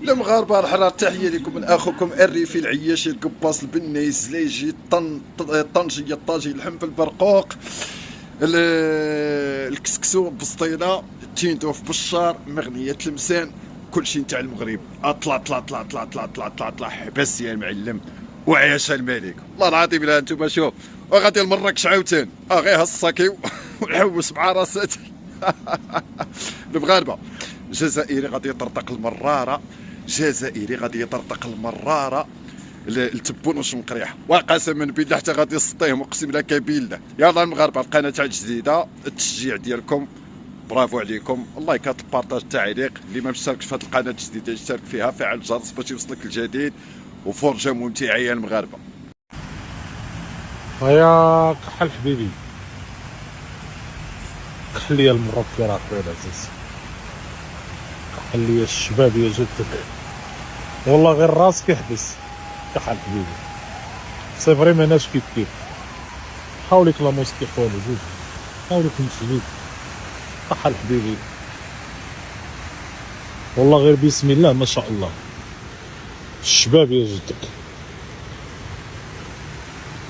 المغاربه الحرار، تحيه لكم من اخوكم الريفي العياشي القباص البني الزليجي طنجيه الطاجي اللحم في البرقوق الكسكسو بسطيله تيندو في بشار مغنيه تلمسان، كلشي نتاع المغرب. اطلع اطلع اطلع اطلع اطلع اطلع اطلع اطلع حبس يا المعلم وعيش الملك. والله العظيم الا انتم شوف وغادي لمراكش عاوتاني غير هالصاكي ونحوس مع راساتي. المغاربه، جزائري غادي يطرطق المراره، جزائري غادي يطرطق المراره التبون وشنقريح، وقسما بالله حتى غادي يسطيهم اقسم لك بالله. يلا المغاربه، القناه تاع جديده، التشجيع ديالكم برافو عليكم، اللايكات البارطاج التعليق، اللي ما مشتركش في هذه القناه الجديده يشترك فيها، فعل الجرس باش يوصلك الجديد، وفرجه ممتعه يا المغاربه. هيا كحل حبيبي، كحل لي المروكي راه خويا العزيز، كحل لي الشباب يا جدك، والله غير راسك يحبس. كحل حبيبي، سي فري ماناش كيف كيف. حاولك لا موسكي خويا العزيز، حاولك نشجيك. كحل حبيبي، والله غير بسم الله ما شاء الله، الشباب يا جدك.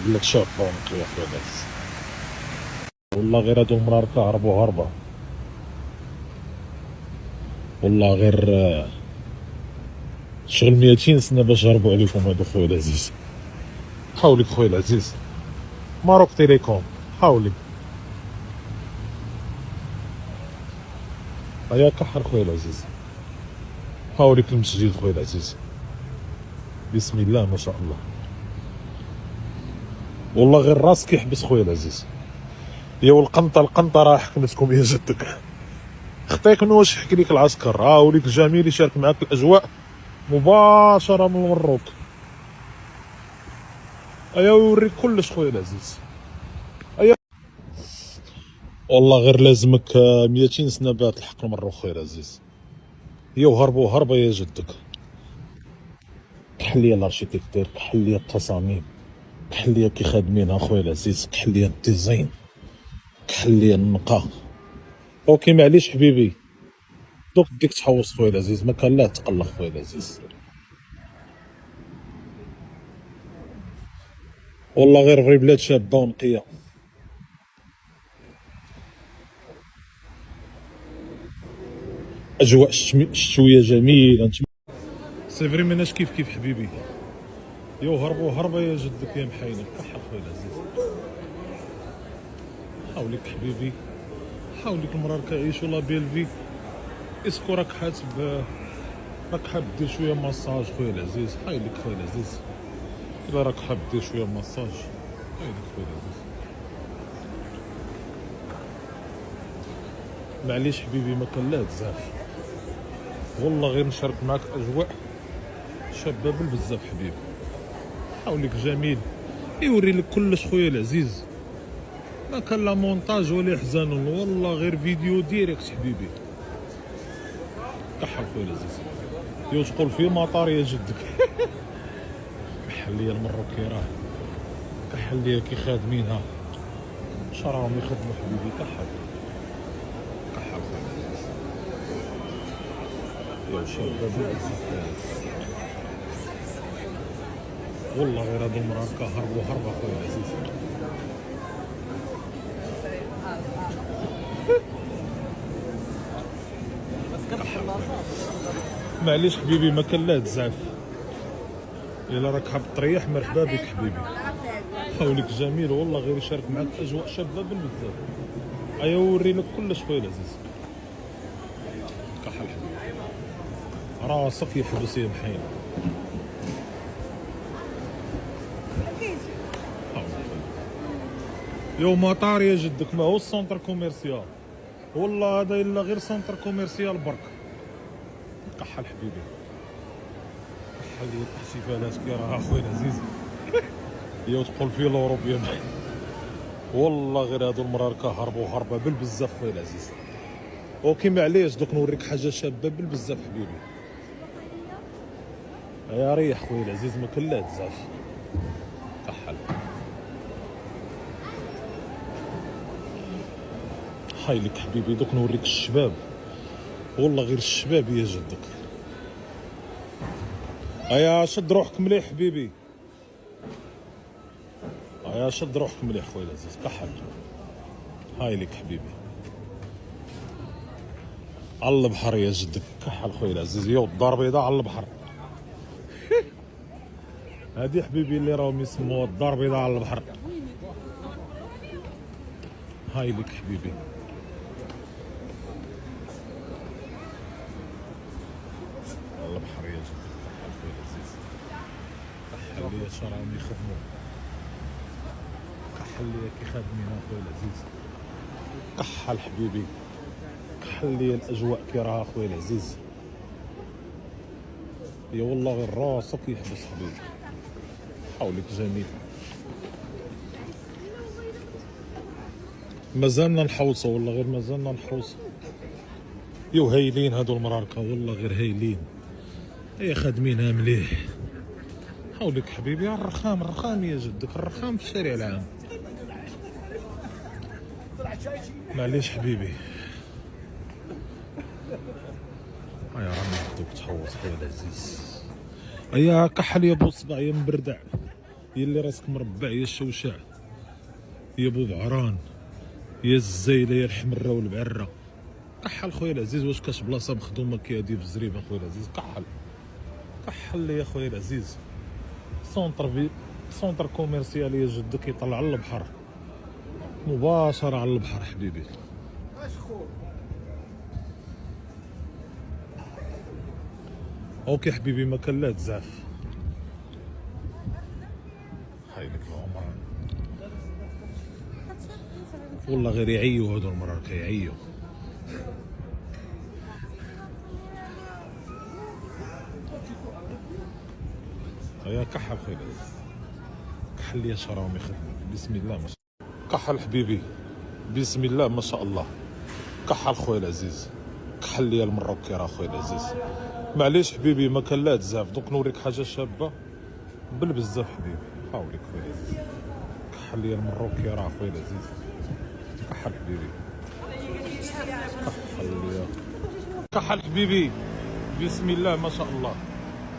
قلك شوف رونق يا خويا العزيز، والله غير هادو مراركة هربو هربة، والله غير شغل 200 سنة باش هربو عليكم هادو خويا العزيز. حاولك خويا العزيز، ماروك تيليكوم حاولك. هيا كحل خويا العزيز، حاولك المسجد خويا العزيز، بسم الله ما شاء الله، والله غير راسك يحبس خويا العزيز. يا والقنطة القنطة راه حكمتكم يا جدك. خطيك من واش يحكي لك العسكر، ها وليك جميل يشارك معاك الاجواء مباشرة من المروك. ايا يوريك كلش خويا العزيز. ايا والله غير لازمك 200 سنة باش تلحق المروك خويا العزيز. هي وهربوا هربة يا جدك. كحل ليا الارشيتكتور، كحل ليا التصاميم، كحل ليا كي خادمينها خويا العزيز، كحل ليا الديزاين، كحل ليا النقا. اوكي معليش حبيبي، دوك ديك تحوص خويا العزيز، ما كان لا تقلق خويا العزيز. والله غير في بلاد شابه ونقيه. اجواء شتويه جميله انت سي فري ماناش كيف كيف حبيبي. يو هربوا هربه يا جدك يا محايله. كحل خويا العزيز، حاولك حبيبي، حاولك المرار كيعيشوا لا بيلفي. اسكو راك حاسب، راك حاب دير شويه ماساج خويا العزيز، حايلك خويا العزيز. الا راك حاب دير شويه ماساج حايلك خويا العزيز. معليش حبيبي ما كان لا بزاف، والله غير نشارك معاك اجواء شباب بزاف حبيبي. حاولك جميل يوري لك كلش خويا العزيز، ما كان لا مونتاج ولا احزان، والله غير فيديو ديريكت حبيبي. كحل خويا العزيز، يو تقول في مطار يا جدك. كحل ليا المروكي راه، كحل ليا كي خادمينها اش راهم يخدموا حبيبي. كحل كحل خويا العزيز، يا شباب والله غير هادو المراكا هربوا هربة خويا العزيز. معليش حبيبي ما كان لا تزعف، الا راك حاب تريح مرحبا بك حبيبي. حاولك جميل، والله غير يشارك معاك اجواء شابه بزاف. ايا وري لك كلش خويا العزيز. كحل حبيبي، راسك يحبس يا محين. يو مطار يا جدك، ما هو السونتر كوميرسيال، والله هذا الا غير سونتر كوميرسيال برك. كحل حبيبي، كحل لي الاحتفالات كي راها خويا العزيز. يا تقول في الاوروب يا محي، والله غير هادو المراركه هربوا هربه بزاف خويا العزيز. اوكي معليش دوك نوريك حاجه شابه بزاف حبيبي. يا ريح خويا العزيز ما كان لا تزعف. كحل حايلك حبيبي، دوك نوريك الشباب، والله غير الشباب يا جدك. ايا شد روحك مليح حبيبي، ايا شد روحك مليح خويا العزيز. كحل هاي لك حبيبي على البحر يا جدك. كحل خويا العزيز، يو الدار بيضاء على البحر. هادي حبيبي اللي راهم يسموها الدار بيضاء على البحر. هاي لك حبيبي. على البحر يا جدك. كحل خويا العزيز، كحل لي اش راهم يخدموا، كحل لي كي خادمين اخويا العزيز. كحل حبيبي، كحل لي الاجواء كي راها اخويا العزيز. يا والله غير راسك يحبس حبيبي. حولك جميل. مازالنا نحوصوا والله، غير مازالنا نحوصوا. يو هايلين هادو المراركة والله، غير هايلين. هي خادمينها مليح. حولك حبيبي. الرخام الرخام يا جدك، الرخام في الشارع العام. معليش حبيبي. هيا راني نعطوك تحوص خويا العزيز. هيا كحل يا بو صباع يا مبردع، يا اللي راسك مربع يا الشوشع، يا بو بعران، يا الزايله يا الحمره والبعره. كحل خويا العزيز. واش كاش بلاصه مخدومه كي هادي في الزريبه خويا العزيز؟ كحل كحل لي يا خويا العزيز. سونتر كوميرسيال يا جدك يطلع على البحر مباشره، على البحر حبيبي. اوكي حبيبي، ما كان لا تزعف. هايلك العمران والله غير يعيو هادو المراركة، يعيو. هيا كحل خويا العزيز، كحل لي اش راهم يخدموا. بسم الله ما شاء الله. كحل حبيبي، بسم الله ما شاء الله. كحل خويا العزيز، كحل لي المروكي راه خويا العزيز. معليش حبيبي، ما كان لا بزاف. دوك نوريك حاجه شابه بالبزاف حبيبي. حاولك خويا العزيز. كحل لي المروكي راه خويا العزيز. كحل حبيبي، كحل لي. كحل حبيبي، بسم الله ما شاء الله.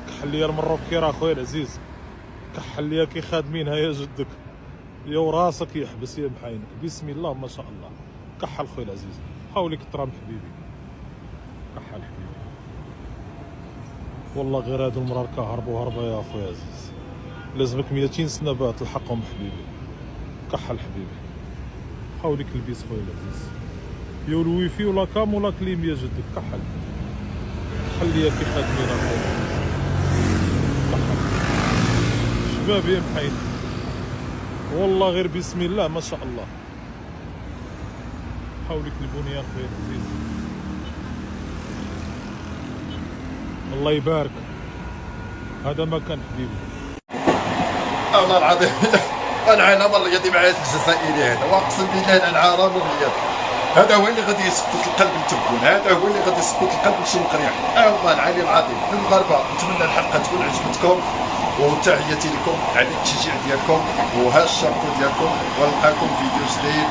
كحل لي المروكي راه خويا العزيز. كحل لي كي خادمينها يا جدك، يا وراسك يحبس يا محاينك. بسم الله ما شاء الله. كحل خويا العزيز. حاولك ترام حبيبي. كحل حبيبي والله غير هادو المراركة هربوا هربة يا خويا عزيز. لازمك 200 سنة باه تلحقهم حبيبي. كحل حبيبي. حاولك البيس خويا العزيز. يا الويفي ولا كام ولا كليم يا جدك. كحل كحل ليا كي خادمين اخويا. كحل شباب يا محايد والله غير بسم الله ما شاء الله. حاولك البنيان خويا العزيز. الله يبارك. هذا مكان حبيبي. والله العظيم العالم والله يدي معايا الجزائري هذا، واقسم بالله العالم والله هذا هو اللي غادي يسكت القلب نتبون، هذا هو اللي غادي يسكت القلب نشوف قريح. والله العلي العظيم. المغاربه نتمنى الحلقه تكون عجبتكم، وتحياتي لكم على التشجيع ديالكم وها الشابو ديالكم، ونلقاكم فيديو جديد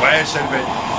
وعايشه الباقي.